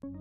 Hello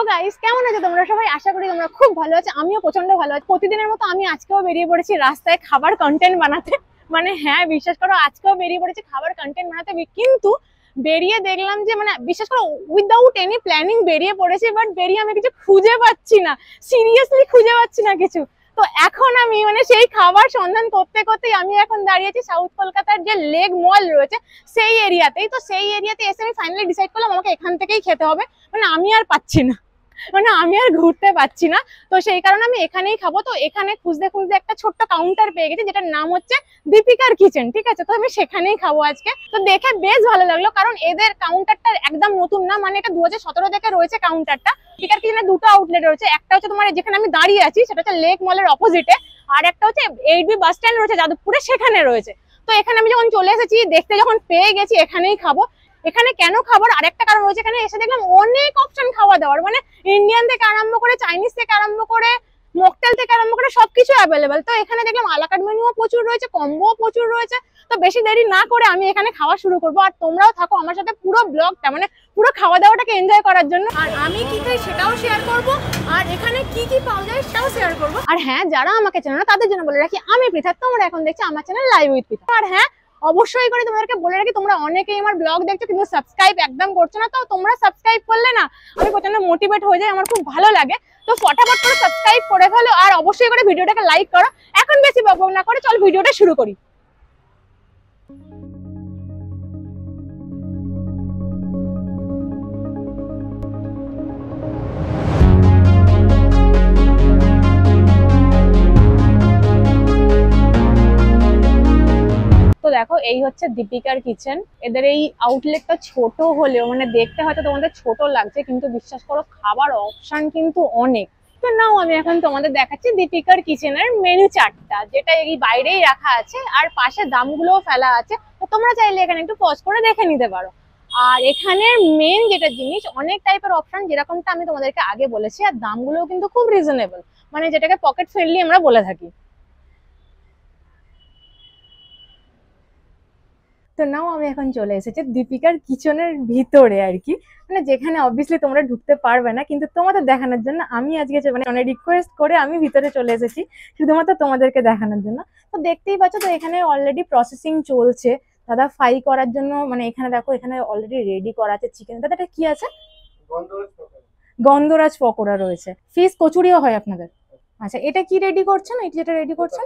guys, কেমন আছো তোমরা সবাই? আশা করি তোমরা খুব ভালো আছো। আমিও প্রচন্ড ভালো আছি। প্রতিদিনের মতো আমি আজকেও বেরিয়ে পড়েছি রাস্তায় খাবার কন্টেন্ট বানাতে। মানে হ্যাঁ, বিশ্বাস করো আজকেও বেরিয়ে পড়েছি খাবার কন্টেন্ট বানাতে, কিন্তু বেরিয়ে দেখলাম যে মানে বিশ্বাস করো উইদাউট এনি প্ল্যানিং বেরিয়ে পড়েছি, বাট বেরিয়ে আমি কিছু খুঁজে পাচ্ছি না, সিরিয়াসলি খুঁজে পাচ্ছি না কিছু। তো এখন আমি মানে সেই খাবার সন্ধান করতে করতেই আমি এখন দাঁড়িয়েছি সাউথ কলকাতার যে লেক মল রয়েছে সেই এরিয়াতেই। তো সেই এরিয়াতে এসে আমি ফাইনালি ডিসাইড করলাম আমাকে এখান থেকেই খেতে হবে। মানে আমি আর পাচ্ছি না, মানে আমি আর ঘুরতে পাচ্ছি না। তো সেই কারণে আমি এখানেই খাবো। তো এখানে খুঁজতে খুঁজতে একটা ছোট্ট কাউন্টার পেয়ে গেছি যেটার নাম হচ্ছে দীপিকার কিচেন, ঠিক আছে? তো আমি সেখানেই খাবো আজকে। তো দেখে বেশ ভালো লাগলো, কারণ এদের কাউন্টারটা একদম নতুন না, মানে এটা 2017 থেকে রয়েছে কাউন্টারটা। দীপিকার কিচেনের দুটো আউটলেট রয়েছে, একটা হচ্ছে তোমার যেখানে আমি দাঁড়িয়ে আছি সেটা হচ্ছে লেক মলের অপোজিটে, আর একটা হচ্ছে 8B বাস স্ট্যান্ড রয়েছে যাদবপুরে, সেখানে রয়েছে। তো এখানে আমি যখন চলে এসেছি, দেখতে যখন পেয়ে গেছি এখানেই খাবো। এখানে কেন খাবার আরেকটা কারণ রয়েছে, এখানে এসে দেখলাম অনেক অপশন খাওয়া দাওয়ার, মানে ইন্ডিয়ান থেকে আরম্ভ করে চাইনিজ থেকে আরম্ভ করে মকটেল থেকে আরম্ভ করে সবকিছু অ্যাভেলেবেল। তো এখানে দেখলাম আলাকাট মেনুও প্রচুর রয়েছে, কম্বোও প্রচুর রয়েছে। তো বেশি দেরি না করে আমি এখানে খাওয়া শুরু করবো, আর তোমরাও থাকো আমার সাথে পুরো ব্লগটা, মানে পুরো খাওয়া দাওয়াটাকে এনজয় করার জন্য। আর আমি কি খাই সেটাও শেয়ার করবো, আর এখানে কি কি পাওয়া যায় সেটাও শেয়ার করবো। আর হ্যাঁ, যারা আমাকে চেনে না তাদের জন্য বলে রাখি, আমি পৃথা, তোমরা এখন দেখছো আমার চ্যানেল লাইভ উইথ পৃথা। আর হ্যাঁ, অবশ্যই করে তোমাদেরকে বলে রাখি, তোমরা অনেকেই আমার ব্লগ দেখছো কিন্তু সাবস্ক্রাইব একদম করছো না। তো তোমরা সাবস্ক্রাইব করলে না আমি প্রচন্ড মোটিভেট হয়ে যাই, আমার খুব ভালো লাগে। তো ফটাফট করে সাবস্ক্রাইব করে ফেলো, আর অবশ্যই করে ভিডিওটাকে লাইক করো। এখন বেশি বকবক না করে চল ভিডিওটা শুরু করি। তো দেখো, এই হচ্ছে দীপিকার কিচেন। এদের এই আউটলেটটা ছোট হলেও মানে দেখতে হয়তো তোমাদের ছোট লাগছে, কিন্তু বিশ্বাস করো খাবার অপশন কিন্তু অনেক। তো নাও আমি এখন তোমাদের দেখাচ্ছি দীপিকার কিচেনের মেনু চার্টটা, যেটা এই বাইরেই রাখা আছে, আর পাশে দামগুলোও ফেলা আছে। তো তোমরা চাইলে এখানে একটু পজ করে দেখে নিতে পারো। আর এখানের মেন যেটা জিনিস, অনেক টাইপের অপশন, যেরকমটা আমি তোমাদেরকে আগে বলেছি, আর দামগুলোও কিন্তু খুব রিজনেবল, মানে যেটাকে পকেট ফ্রেন্ডলি আমরা বলে থাকি। তো নাও আমি এখন চলে এসেছি দীপিকার কিচেনের ভিতরে আর কি, মানে যেখানে অবভিয়াসলি তোমরা ঢুকতে পারবে না, কিন্তু তোমাদের দেখানোর জন্য আমি আজকে মানে অনেক রিকোয়েস্ট করে আমি ভিতরে চলে এসেছি শুধুমাত্র তোমাদেরকে দেখানোর জন্য। তো দেখতেই পাচ্ছ, তো এখানে অলরেডি প্রসেসিং চলছে দাদা ফ্রাই করার জন্য। মানে এখানে দেখো, এখানে অলরেডি রেডি করা আছে চিকেন। দাদা এটা কি আছে? গন্ধরাজ পকোড়া রয়েছে। ফিশ কচুরিও হয় আপনাদের? আচ্ছা, এটা কি রেডি করছেন? এটা যেটা রেডি করছেন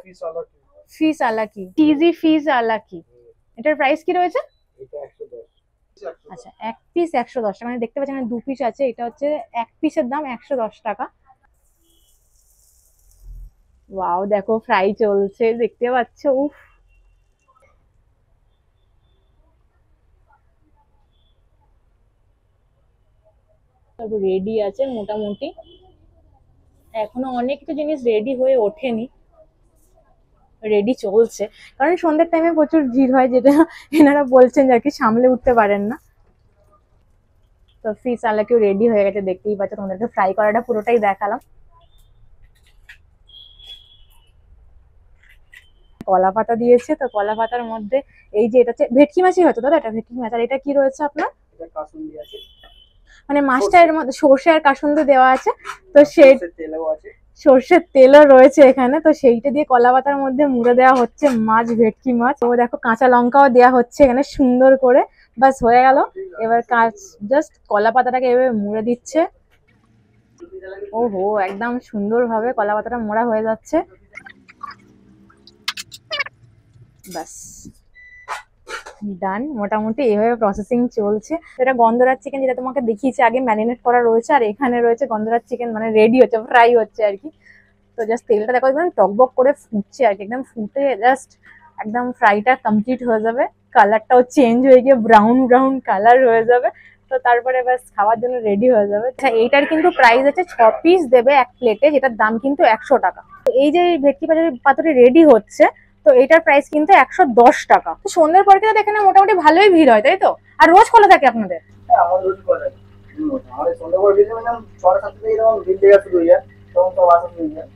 ফিশ আলাকি, চিজি ফিশ আলাকি। এটার প্রাইস কি রয়েছে? আচ্ছা, এক পিস 110 টাকা। মানে দেখতে পাচ্ছেন এখানে 2 পিস আছে, এটা হচ্ছে এক পিসের দাম 110 টাকা। ওয়াও, দেখো ফ্রাই চলছে, দেখতে পাচ্ছ। উফ, রেডি আছে মোটামুটি, এখনো অনেক কিছু জিনিস রেডি হয়ে ওঠেনি, রেডি চলছে। কারণ সন্ধ্যের টাইমে প্রচুর ভিড় হয়, যেটা এনারা বলছেন আর কি, সামলে উঠতে পারেন না। তো ফিশ আলাকেও রেডি হয়ে গেছে, দেখতেই পাচ্ছ। তোমাদেরকে ফ্রাই করাটা পুরোটাই দেখালাম। কলা পাতা দিয়েছে, তো কলা পাতার মধ্যে এই যে এটা হচ্ছে ভেটকি মাছই হয়তো দাদা, এটা ভেটকি মাছ। আর এটা কি রয়েছে আপনার? মানে মাছটা এর মধ্যে সর্ষে আর কাসুন্দি দেওয়া আছে, তো সেই সর্ষের তেলও রয়েছে এখানে। তো সেইটা দিয়ে কলা পাতার মধ্যে মুড়ে দেওয়া হচ্ছে মাছ, ভেটকি মাছ। তো দেখো কাঁচা লঙ্কাও দেওয়া হচ্ছে এখানে সুন্দর করে। বাস হয়ে গেল। এবার জাস্ট কলা পাতাটাকে এভাবে মুড়ে দিচ্ছে। ওহো, একদম সুন্দর ভাবে কলা পাতাটা মোড়া হয়ে যাচ্ছে। বাস ডান, মোটামুটি এইভাবে প্রসেসিং চলছে। এটা গন্ধরাজ চিকেন, যেটা তোমাকে দেখিয়েছি আগে, ম্যারিনেট করা রয়েছে। আর এখানে রয়েছে গন্ধরাজ চিকেন, মানে রেডি হচ্ছে, ফ্রাই হচ্ছে আর কি। তো জাস্ট তেলটা দেখো একদম টকবক করে ফুটছে আর কি, একদম ফুটে জাস্ট একদম ফ্রাইটা কমপ্লিট হয়ে যাবে, কালারটাও চেঞ্জ হয়ে গিয়ে ব্রাউন ব্রাউন কালার হয়ে যাবে, তো তারপরে ব্যাস খাওয়ার জন্য রেডি হয়ে যাবে। আচ্ছা এইটার কিন্তু প্রাইস আছে 6 পিস দেবে এক প্লেটে, যেটার দাম কিন্তু 100 টাকা। তো এই যে ভেটকি পাতুরি রেডি হচ্ছে, তো এটার প্রাইস কিন্তু 110 টাকা। তো সন্ধ্যের পর কিন্তু এখানে মোটামুটি ভালোই ভিড় হয়, তাই তো? আর রোজ খোলা থাকে আপনাদের? আমাদের রোজ খোলা থাকে। আমাদের সন্ধ্যা করে ভিড় মানে 6টা 7টা থেকে যখন ভিড় লেগে শুরু হয়ে যায় তখন তো আসা শুরু হয়ে যায়।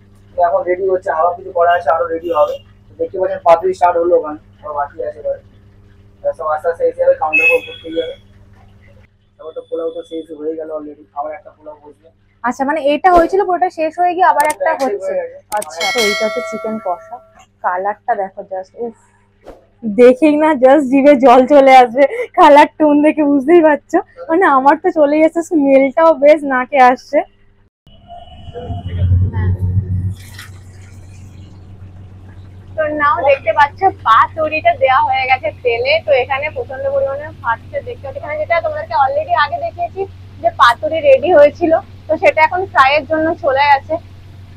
এখন রেডি হচ্ছে, আবার কিছু করা আছে, আরো রেডি হবে। দেখতে পাচ্ছেন পাতুরি স্টার্ট হলো, ওখানে সব বাকি আছে এবার। সব আস্তে আস্তে এসে যাবে, কাউন্টার করতে যাবে। তারপর তো পোলাও তো শেষ হয়ে গেল অলরেডি, আবার একটা পোলাও বসবে। আচ্ছা মানে এটা হয়েছিল পুরোটা শেষ হয়ে গিয়ে আবার একটা হচ্ছে। আচ্ছা তো এইটা হচ্ছে চিকেন কষা, কালারটা দেখো জাস্ট, উফ দেখেই না জাস্ট জিভে জল চলে আসবে, কালার টোন দেখে বুঝতেই পারছো, মানে আমার তো চলেই আসছে, স্মেলটাও বেশ নাকে আসছে। তো নাও দেখতে পাচ্ছ পাতুরিটা দেওয়া হয়ে গেছে তেলে, তো এখানে প্রচন্ড পরিমাণে ফাটছে দেখতে পাচ্ছ। এখানে যেটা তোমাদেরকে অলরেডি আগে দেখিয়েছি যে পাতুরি রেডি হয়েছিল, তো সেটা এখন ফ্রাইয়ের জন্য চলে গেছে।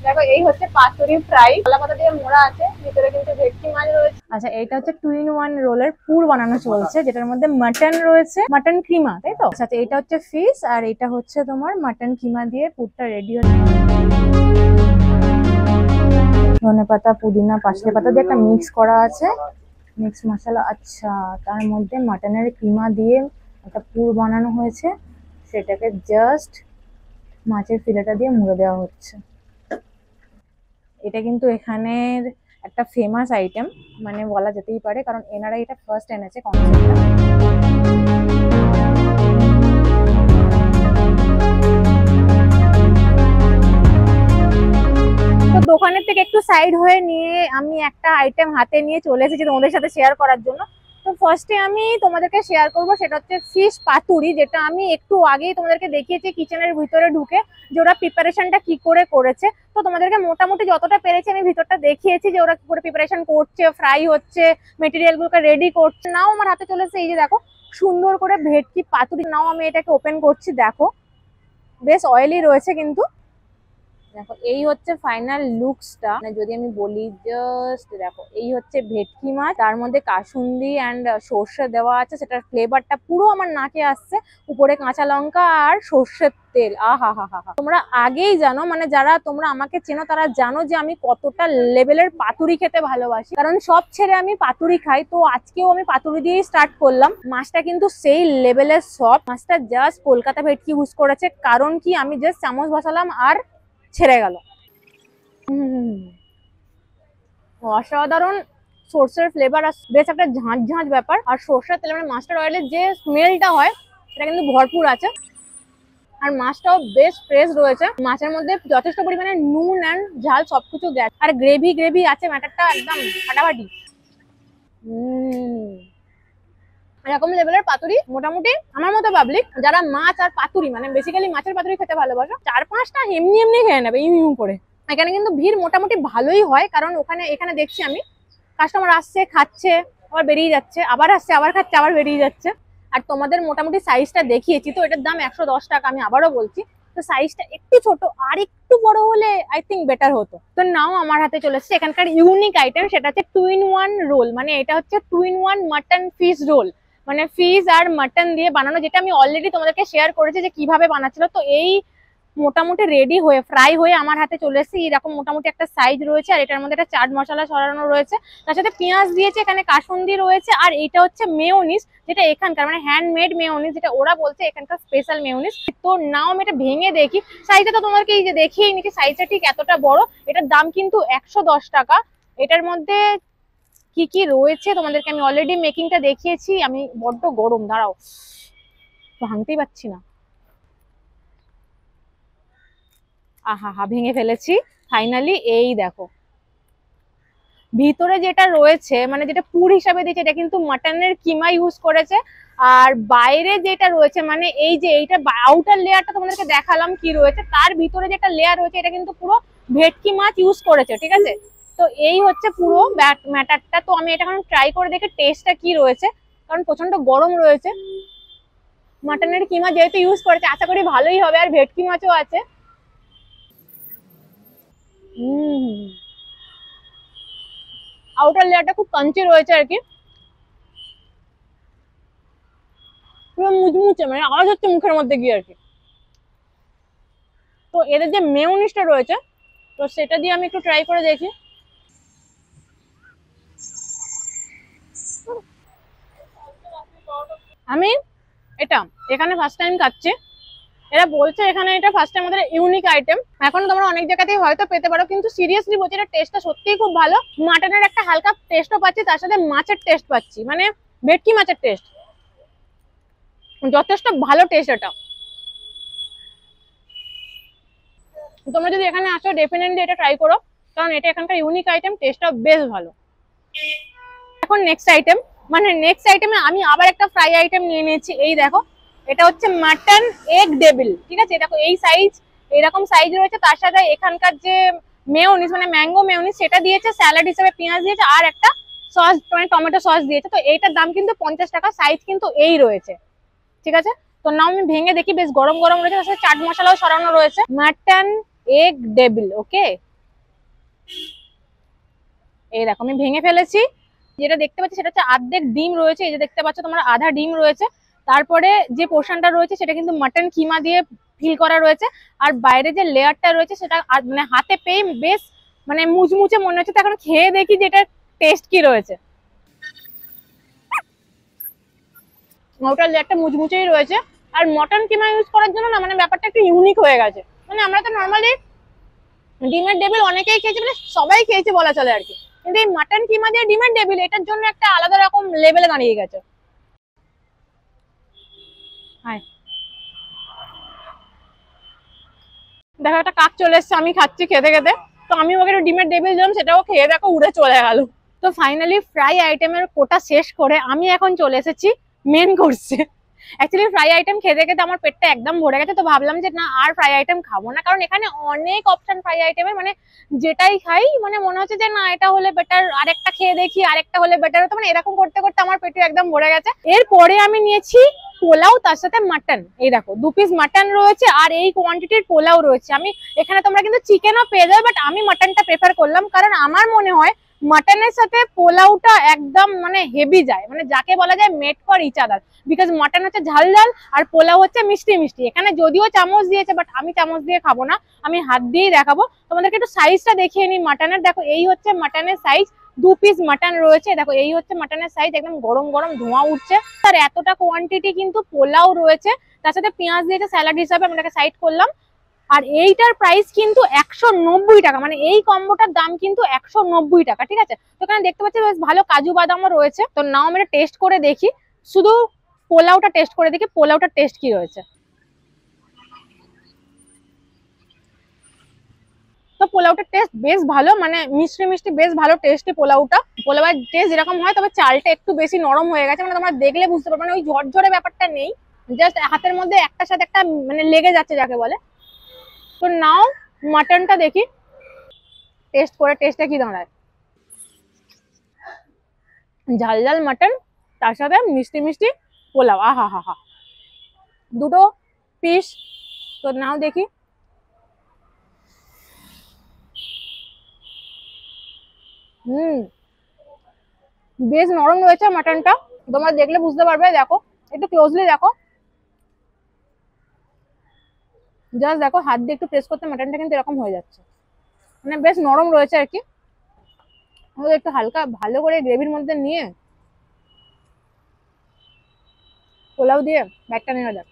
দেখো এই হচ্ছে পাতুরি ফ্রাই, কলা পাতা দিয়ে মোড়া আছে, ভিতরে কিন্তু ভেটকি মাছ রয়েছে। আচ্ছা এইটা হচ্ছে 2 in 1 রোলের পুর বানানো চলছে, যেটার মধ্যে মাটন রয়েছে, মাটন কিমা, তাই তো? আচ্ছা এটা হচ্ছে ফিশ, আর এটা হচ্ছে তোমার মাটন কিমা দিয়ে পুরটা রেডি হচ্ছে। ধনেপাতা, পুদিনা, পার্সলে পাতা দিয়ে একটা মিক্স করা আছে, মিক্স মশলা। আচ্ছা তার মধ্যে মাটনের কিমা দিয়ে একটা পুর বানানো হয়েছে, সেটাকে জাস্ট মাছের ফিলেটা দিয়ে মুড়ে দেওয়া হচ্ছে। এটা কিন্তু এখানের একটা ফেমাস আইটেম মানে বলা যেতেই পারে, কারণ এনারা এটা ফার্স্ট এনেছে কনসেপ্টটা। তো দোকানের থেকে একটু সাইড হয়ে নিয়ে আমি একটা আইটেম হাতে নিয়ে চলে এসেছি তোমাদের সাথে শেয়ার করার জন্য। তো ফার্স্টে আমি তোমাদেরকে শেয়ার করব সেটা হচ্ছে ফিশ পাতুরি, যেটা আমি একটু আগেই তোমাদেরকে দেখিয়েছি কিচেনের ভিতরে ঢুকে যে ওরা প্রিপারেশনটা কি করে করেছে। তো তোমাদেরকে মোটামুটি যতটা পেরেছি আমি ভিতরটা দেখিয়েছি যে ওরা কি করে প্রিপারেশন করছে, ফ্রাই হচ্ছে, মেটেরিয়ালগুলোকে রেডি করছে। নাও আমার হাতে চলে এসেছে এই যে দেখো সুন্দর করে ভেটকি পাতুরি। নাও আমি এটাকে ওপেন করছি, দেখো বেশ অয়েলি রয়েছে কিন্তু। দেখো এই হচ্ছে ফাইনাল লুকসটা, মানে যদি আমি বলি জাস্ট দেখো এই হচ্ছে ভেটকি মাছ, তার মধ্যে কাসুন্দি অ্যান্ড সর্ষে দেওয়া আছে, সেটার ফ্লেভারটা পুরো আমার নাকে আসছে, উপরে কাঁচা লঙ্কা আর সর্ষের তেল। আহা হা হা হা। তোমরা আগেই জানো, মানে যারা তোমরা আমাকে চেনো তারা জানো যে আমি কতটা লেভেলের পাতুরি খেতে ভালোবাসি, কারণ সব ছেড়ে আমি পাতুরি খাই। তো আজকেও আমি পাতুরি দিয়েই স্টার্ট করলাম। মাছটা কিন্তু সেই লেভেলের সব, মাছটা জাস্ট কলকাতা ভেটকি ইউজ করেছে, কারণ কি আমি জাস্ট চামচ বসালাম আর ছেড়ে গেল। অসাধারণ সর্ষের ফ্লেভার আর বেশ একটা ঝাঁঝ ঝাঁঝ ব্যাপার, আর সর্ষের তেল মানে মাস্টার্ড অয়েলের যে স্মেলটা হয় সেটা কিন্তু ভরপুর আছে, আর মাছটাও বেশ ফ্রেশ রয়েছে। মাছের মধ্যে যথেষ্ট পরিমাণে নুন অ্যান্ড ঝাল সবকিছু গেছে, আর গ্রেভি গ্রেভি আছে, ম্যাটারটা একদম ফাটাফাটি। এরকম লেভেলের পাতুরি মোটামুটি আমার মতো পাবলিক যারা মাছ আর পাতুরি মানে বেসিক্যালি মাছের পাতুরি খেতে ভালোবাসো, 4-5টা এমনি এমনি খেয়ে নেবে ইউ করে। এখানে কিন্তু ভিড় মোটামুটি ভালোই হয়, কারণ এখানে দেখছি আমি কাস্টমার আসছে, খাচ্ছে, আবার বেরিয়ে যাচ্ছে, আবার আসছে, আবার খাচ্ছে, আবার বেরিয়ে যাচ্ছে। আর তোমাদের মোটামুটি সাইজটা দেখিয়েছি, তো এটার দাম 110 টাকা। আমি আবারও বলছি, তো সাইজটা একটু ছোট, আর একটু বড় হলে আই থিঙ্ক বেটার হতো। তো নাও আমার হাতে চলে এসেছে এখানকার ইউনিক আইটেম, সেটা হচ্ছে 2-in-1 রোল, মানে এটা হচ্ছে 2-in-1 মাটন ফিশ রোল, মানে ফিশ আর মাটন দিয়ে বানানো, যেটা আমি অলরেডি তোমাদেরকে শেয়ার করেছি যে কিভাবে বানাচ্ছিল। তো এই মোটামুটি রেডি হয়ে ফ্রাই হয়ে আমার হাতে চলে এসেছে, এরকম মোটামুটি একটা সাইজ রয়েছে, আর এটার মধ্যে একটা চাট মশলা ছড়ানো রয়েছে, তার সাথে পেঁয়াজ দিয়েছে, এখানে কাসুন্দি রয়েছে, আর এটা হচ্ছে মেয়োনিজ, যেটা এখানকার মানে হ্যান্ডমেড মেয়োনিজ, যেটা ওরা বলছে এখানকার স্পেশাল মেয়োনিজ। তো নাও আমি এটা ভেঙে দেখি, সাইজটা তো তোমাদেরকে এই যে দেখিয়ে নিচ্ছি, সাইজটা ঠিক এতটা বড়। এটার দাম কিন্তু 110 টাকা। এটার মধ্যে কি কি রয়েছে তোমাদেরকে আমি অলরেডি মেকিংটা দেখিয়েছি। আমি বড্ড গরম, দাঁড়াও ভাঙতেই পারছি না। আহা হা, ভেঙে ফেলেছি ফাইনালি। এই দেখো ভিতরে যেটা রয়েছে মানে যেটা পুর হিসাবে দিয়েছে, এটা কিন্তু মাটনের কিমা ইউজ করেছে, আর বাইরে যেটা রয়েছে মানে এই যে এইটা আউটার লেয়ারটা তোমাদেরকে দেখালাম কি রয়েছে, তার ভিতরে যেটা লেয়ার রয়েছে এটা কিন্তু পুরো ভেটকি মাছ ইউজ করেছে, ঠিক আছে? তো এই হচ্ছে পুরো ম্যাটারটা। তো আমি এটা এখন ট্রাই করে দেখি টেস্টটা কি রয়েছে, কারণ প্রচন্ড গরম রয়েছে। মাটনের কিমা যেহেতু ইউজ করেছে আশা করি ভালোই হবে, আর ভেটকি মাছও আছে। আউটার লেয়ারটা খুব কাঞ্চি রয়েছে আর কি, পুরো মুচমুচে, মানে আওয়াজ হচ্ছে মুখের মধ্যে গিয়ে আর কি। তো এদের যে মেয়োনিজটা রয়েছে, তো সেটা দিয়ে আমি একটু ট্রাই করে দেখি। আমি এটা এখানে ফার্স্ট টাইম খাচ্ছি। এরা বলছে এখানে এটা ফার্স্ট টাইম আমাদের ইউনিক আইটেম, এখন তোমরা অনেক জায়গাতেই হয়তো পেতে পারো, কিন্তু সিরিয়াসলি বলছি এটা টেস্টটা সত্যিই খুব ভালো। মাটনের একটা হালকা টেস্টও পাচ্ছি, তার সাথে মাছের টেস্ট পাচ্ছি, মানে ভেটকি মাছের টেস্ট, যথেষ্ট ভালো টেস্ট এটা। তোমরা যদি এখানে আসো ডেফিনেটলি এটা ট্রাই করো, কারণ এটা এখানকার ইউনিক আইটেম, টেস্টটা বেশ ভালো। এখন নেক্সট আইটেম, মানে নেক্সট আইটেমে আমি আবার একটা ফ্রাই আইটেম নিয়ে নিয়েছি। এই দেখো, এটা হচ্ছে মাটন এগ ডেভিল, ঠিক আছে? দেখো এই সাইজ, এরকম সাইজ রয়েছে, তার সাথে এখানকার যে মেয়োনিজ মানে ম্যাঙ্গো মেয়োনিজ সেটা দিয়েছে, স্যালাড হিসেবে পেঁয়াজ দিয়েছে, আর একটা সস মানে টমেটো সস দিয়েছে। তো এইটার দাম কিন্তু 50 টাকা, সাইজ কিন্তু এই রয়েছে, ঠিক আছে? তো নাও আমি ভেঙে দেখি, বেশ গরম গরম রয়েছে, তার সাথে চাট মশলাও সরানো রয়েছে। মাটন এগ ডেভিল, ওকে, এই দেখো আমি ভেঙে ফেলেছি। যেটা দেখতে পাচ্ছি সেটা হচ্ছে অর্ধেক ডিম রয়েছে, এই যে দেখতে পাচ্ছ তোমরা আধা ডিম রয়েছে। তারপরে যে পোর্শনটা রয়েছে সেটা কিন্তু মাটন কিমা দিয়ে ফিল করা রয়েছে, আর বাইরে যে লেয়ারটা রয়েছে সেটা মানে হাতে পেয়ে বেশ মানে মুচমুচে মনে হচ্ছে। তো এখন খেয়ে দেখি যে এটার টেস্ট কি রয়েছে। ওটার লেয়ারটা মুচমুচেই রয়েছে, আর মটন কিমা ইউজ করার জন্য না মানে ব্যাপারটা একটু ইউনিক হয়ে গেছে। মানে আমরা তো নর্মালি ডিমের ডেভিল অনেকেই খেয়েছি, মানে সবাই খেয়েছে বলা চলে আর কি, কিন্তু এই মাটন কিমা দিয়ে ডিমের ডেভিল এটার জন্য একটা আলাদা রকম লেভেলে দাঁড়িয়ে গেছে। হাই, দেখো একটা কাক চলে এসছে, আমি খাচ্ছি খেতে খেতে, তো আমি ওকে একটু ডিমের ডেভিল দিলাম, সেটাও খেয়ে দেখো উড়ে চলে গেল। তো ফাইনালি ফ্রাই আইটেমের কোটা শেষ করে আমি এখন চলে এসেছি মেন কোর্সে। অ্যাকচুয়ালি ফ্রাই আইটেম খেতে খেতে আমার পেটটা একদম ভরে গেছে, তো ভাবলাম যে না আর ফ্রাই আইটেম খাবো না, কারণ এখানে অনেক অপশন ফ্রাই আইটেমের, মানে যেটাই খাই মানে মনে হচ্ছে যে না এটা হলে বেটার, আরেকটা খেয়ে দেখি আরেকটা হলে বেটার হতো, মানে এরকম করতে করতে আমার পেটে একদম ভরে গেছে। এরপরে আমি নিয়েছি পোলাও, তার সাথে মাটন। এই দেখো 2 পিস মাটন রয়েছে আর এই কোয়ান্টিটির পোলাও রয়েছে। আমি এখানে তোমরা কিন্তু চিকেনও পেয়ে যাবে, বাট আমি মাটনটা প্রেফার করলাম, কারণ আমার মনে হয় মাটনের সাথে পোলাওটা একদম মানে হেভি যায়, মানে যাকে বলা যায় made for each other, because mutton হচ্ছে ঝাল ঝাল আর পোলাও হচ্ছে মিষ্টি মিষ্টি। এখানে যদিও চামচ দিয়েছে, বাট আমি চামচ দিয়ে খাবো না, আমি হাত দিয়েই দেখাবো তোমাদেরকে। একটু সাইজটা দেখিয়ে নিই মাটনের। দেখো এই হচ্ছে মাটনের সাইজ, 2 পিস মাটন রয়েছে। দেখো এই হচ্ছে মাটনের সাইজ, একদম গরম গরম ধোঁয়া উঠছে। আর এতটা কোয়ান্টিটি কিন্তু পোলাও রয়েছে, তার সাথে পেঁয়াজ দিয়েছে স্যালাড হিসাবে, আমি এটাকে সাইড করলাম। আর এইটার প্রাইস কিন্তু 190 টাকা, মানে এই কম্বোটার দাম কিন্তু 190 টাকা, ঠিক আছে? তো এখানে দেখতে পাচ্ছি বেশ ভালো কাজু বাদামও রয়েছে। তো নাও আমি এটা টেস্ট করে দেখি, শুধু পোলাওটা টেস্ট করে দেখি পোলাওটার টেস্ট কি রয়েছে। তো পোলাওটার টেস্ট বেশ ভালো, মানে মিষ্টি মিষ্টি বেশ ভালো টেস্টি পোলাওটা। পোলাওয়ের টেস্ট যেরকম হয়, তবে চালটা একটু বেশি নরম হয়ে গেছে, মানে তোমরা দেখলে বুঝতে পারবে, মানে ওই ঝরঝরে ব্যাপারটা নেই, জাস্ট হাতের মধ্যে একটার সাথে একটা মানে লেগে যাচ্ছে যাকে বলে। তো নাও মাটনটা দেখি টেস্ট করে, টেস্টটা কি দাঁড়ায়। ঝাল ঝাল মাটন, তার সাথে মিষ্টি মিষ্টি পোলাও, আহা হা হা, দুটো পিস। তো নাও দেখি, বেশ নরম রয়েছে মাটনটা, তোমরা দেখলে বুঝতে পারবে। দেখো একটু ক্লোজলি দেখো, জাস্ট দেখো হাত দিয়ে একটু প্রেস করতে মাটনটা কিন্তু এরকম হয়ে যাচ্ছে, মানে বেশ নরম রয়েছে আর কি। একটু হালকা ভালো করে গ্রেভির মধ্যে নিয়ে পোলাও দিয়ে ব্যাগটা নেওয়া যাক।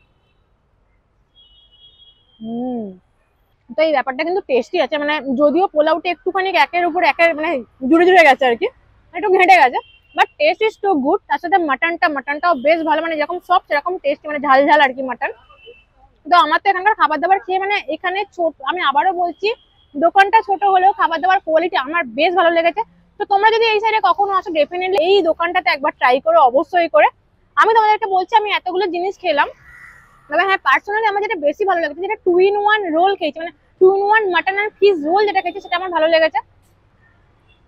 তো এই ব্যাপারটা কিন্তু টেস্টি আছে, মানে যদিও পোলাওটা একটুখানি একের উপর একের মানে জুড়ে জুড়ে গেছে আর কি, একটু ঘেঁটে গেছে, but taste is too good. তার সাথে মাটনটাও বেশ ভালো, মানে যেরকম সব সেরকম টেস্টি, মানে ঝাল ঝাল আর কি মাটন। তো আমার তো এখানকার খাবার দাবার খেয়ে মানে এখানে ছোট, আমি আবারও বলছি দোকানটা ছোট হলেও খাবার দাবার কোয়ালিটি আমার বেশ ভালো লেগেছে। তো তোমরা যদি এই সাইডে কখনো আসো ডেফিনেটলি এই দোকানটাতে একবার ট্রাই করো অবশ্যই করে। আমি তোমাদেরকে বলছি আমি এতগুলো জিনিস খেলাম, তবে হ্যাঁ পার্সোনালি আমার যেটা বেশি ভালো লেগেছে, যেটা 2-in-1 রোল খেয়েছি, মানে 2-in-1 মাটন আর ফিশ রোল যেটা খেয়েছি সেটা আমার ভালো লেগেছে।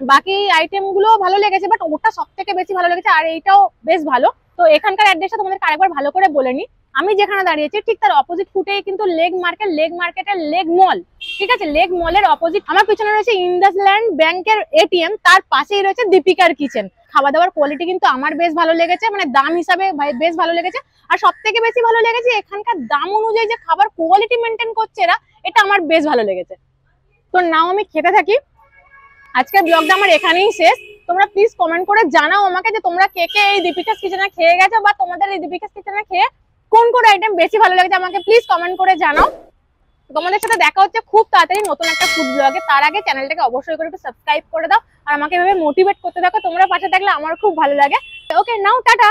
বাকি আইটেম গুলো ভালো লেগেছে, বাট ওটা সব থেকে বেশি ভালো লেগেছে, আর এইটাও বেশ ভালো। তো এখানকার অ্যাড্রেসটা তোমাদেরকে আরেকবার ভালো করে বলে নি, আমি যেখানে দাঁড়িয়েছি ঠিক তার অপোজিট ফুটেই কিন্তু লেগ মার্কেটের লেগ মল, ঠিক আছে, লেগ মলের অপোজিট আমার পিছনে রয়েছে ইন্ডাসল্যান্ড ব্যাংকের এটিএম, তার পাশেই রয়েছে দীপিকার কিচেন। খাওয়া দাওয়ার কোয়ালিটি কিন্তু আমার বেশ ভালো লেগেছে, মানে দাম হিসাবে বেশ ভালো লেগেছে। আর সব থেকে বেশি ভালো লেগেছে এখানকার দাম অনুযায়ী যে খাবার কোয়ালিটি মেনটেন করছে এরা, এটা আমার বেশ ভালো লেগেছে। তো নাও আমি খেতে থাকি। আজকের ব্লগটা আমার এখানেই শেষ। তোমরা প্লিজ কমেন্ট করে জানাও আমাকে যে তোমরা কে কে এই দীপিকাস কিচেনে খেয়ে গেছো, বা তোমাদের এই দীপিকাস কিচেনে খেয়ে কোন কোন আইটেম বেশি ভালো লেগেছে আমাকে প্লিজ কমেন্ট করে জানাও। তোমাদের সাথে দেখা হচ্ছে খুব তাড়াতাড়ি নতুন একটা ফুড ব্লগে। তার আগে চ্যানেলটাকে অবশ্যই করে একটু সাবস্ক্রাইব করে দাও আর আমাকে এভাবে মোটিভেট করতে থাকো। তোমরা পাশে থাকলে আমার খুব ভালো লাগে। ওকে, নাও টাটা।